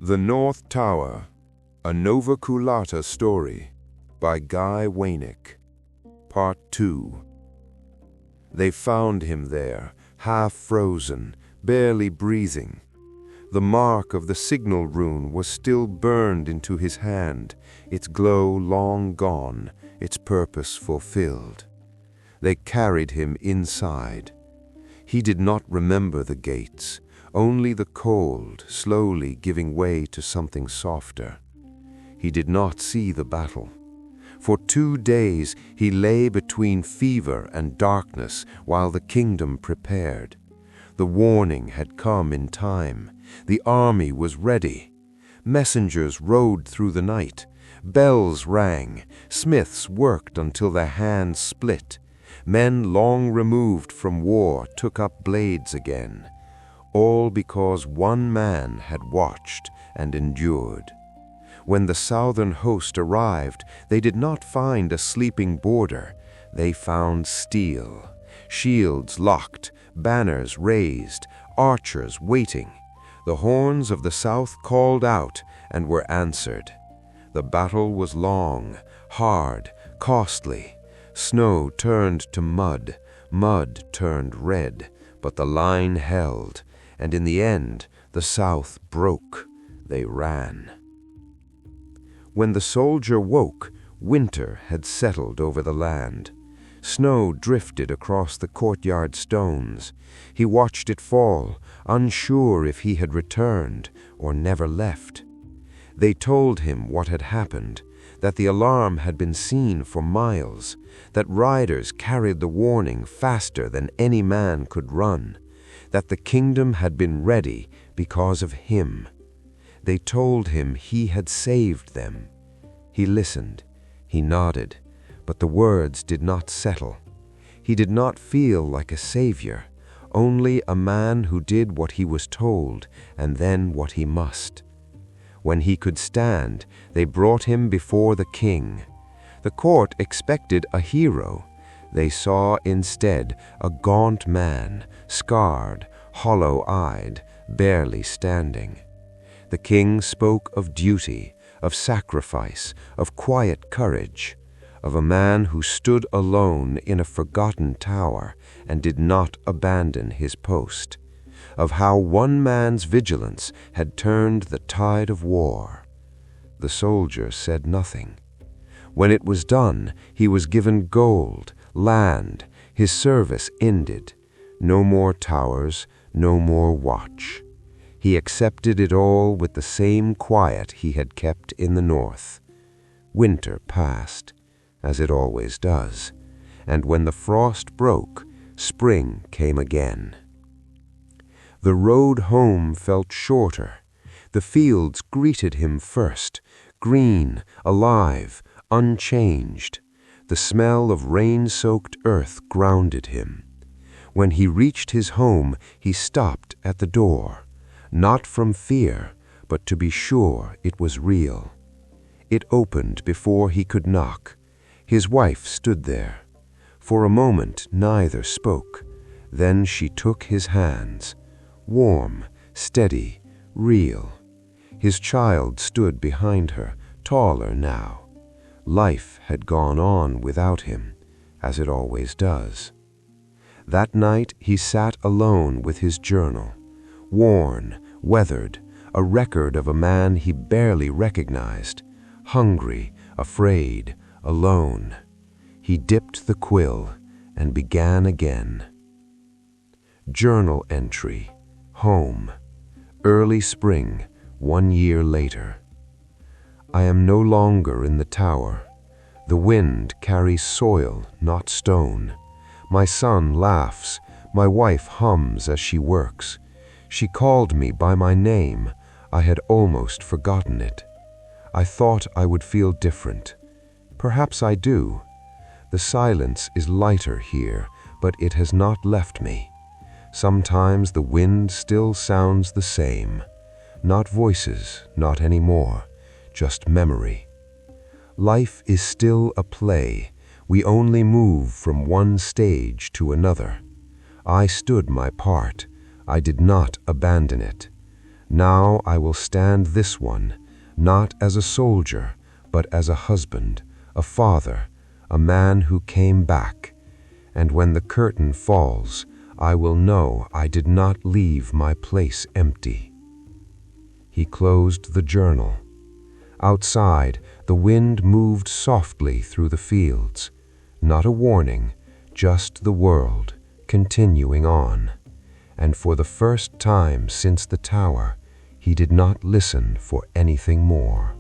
The North Tower, a Novaculata story by Guy Wainick. Part 2. They found him there, half frozen, barely breathing. The mark of the signal rune was still burned into his hand, its glow long gone, its purpose fulfilled. They carried him inside. He did not remember the gates, only the cold, slowly giving way to something softer. He did not see the battle. For 2 days he lay between fever and darkness while the kingdom prepared. The warning had come in time. The army was ready. Messengers rode through the night. Bells rang. Smiths worked until their hands split. Men long removed from war took up blades again. All because one man had watched and endured. When the southern host arrived, they did not find a sleeping border. They found steel, shields locked, banners raised, archers waiting. The horns of the south called out and were answered. The battle was long, hard, costly. Snow turned to mud, mud turned red, but the line held, and in the end the south broke. They ran. When the soldier woke, winter had settled over the land. Snow drifted across the courtyard stones. He watched it fall, unsure if he had returned or never left. They told him what had happened, that the alarm had been seen for miles, that riders carried the warning faster than any man could run, that the kingdom had been ready because of him. They told him he had saved them. He listened, he nodded, but the words did not settle. He did not feel like a savior, only a man who did what he was told and then what he must. When he could stand, they brought him before the king. The court expected a hero. They saw instead a gaunt man, scarred, hollow-eyed, barely standing. The king spoke of duty, of sacrifice, of quiet courage, of a man who stood alone in a forgotten tower and did not abandon his post, of how one man's vigilance had turned the tide of war. The soldier said nothing. When it was done, he was given gold, land, his service ended. No more towers, no more watch. He accepted it all with the same quiet he had kept in the north. Winter passed, as it always does, and when the frost broke, spring came again. The road home felt shorter. The fields greeted him first, green, alive, unchanged. The smell of rain-soaked earth grounded him. When he reached his home, he stopped at the door, not from fear, but to be sure it was real. It opened before he could knock. His wife stood there. For a moment neither spoke. Then she took his hands. Warm, steady, real. His child stood behind her, taller now. Life had gone on without him, as it always does. That night he sat alone with his journal, worn, weathered, a record of a man he barely recognized, hungry, afraid, alone. He dipped the quill and began again. Journal entry. Home. Early spring, 1 year later. I am no longer in the tower. The wind carries soil, not stone. My son laughs. My wife hums as she works. She called me by my name. I had almost forgotten it. I thought I would feel different. Perhaps I do. The silence is lighter here, but it has not left me. Sometimes the wind still sounds the same. Not voices, not anymore, just memory. Life is still a play. We only move from one stage to another. I stood my part. I did not abandon it. Now I will stand this one, not as a soldier, but as a husband, a father, a man who came back. And when the curtain falls, I will know I did not leave my place empty." He closed the journal. Outside, the wind moved softly through the fields. Not a warning, just the world continuing on. And for the first time since the tower, he did not listen for anything more.